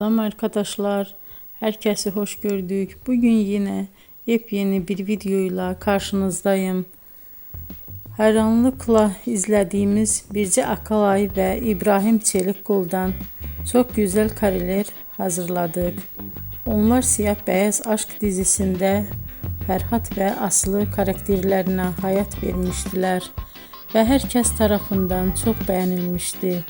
Selam arkadaşlar, herkese hoş gördük. Bugün yine yepyeni bir videoyla karşınızdayım. Hayranlıkla izlediğimiz Birce Akalay ve İbrahim Çelikkol'dan çok güzel kareler hazırladık. Onlar Siyah Beyaz Aşk dizisinde Ferhat ve Aslı karakterlerine hayat vermiştiler ve herkes tarafından çok beğenilmişti.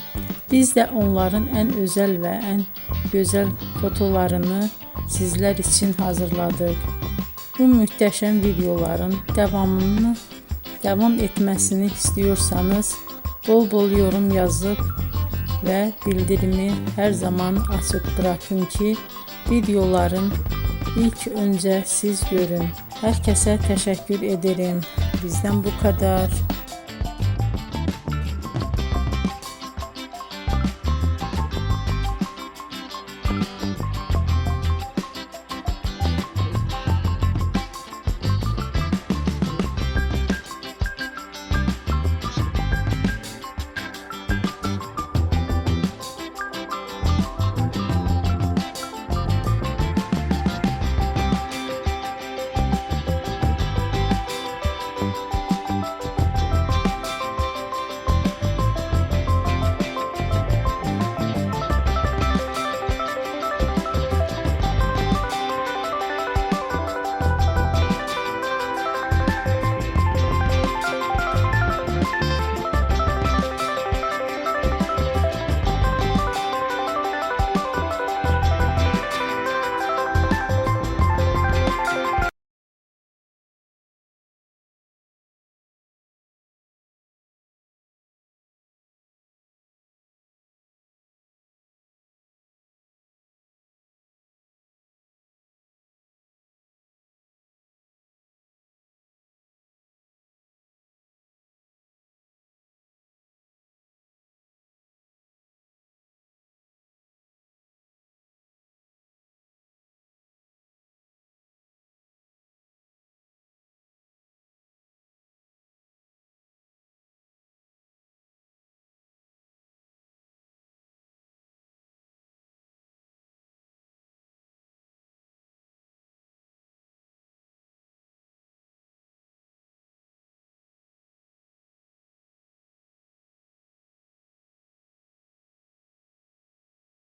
Biz de onların en özel ve en güzel fotolarını sizler için hazırladık. Bu muhteşem videoların devam etmesini istiyorsanız bol bol yorum yazıp ve bildirimi her zaman açık bırakın ki videoların ilk önce siz görün. Herkese teşekkür ederim. Bizden bu kadar.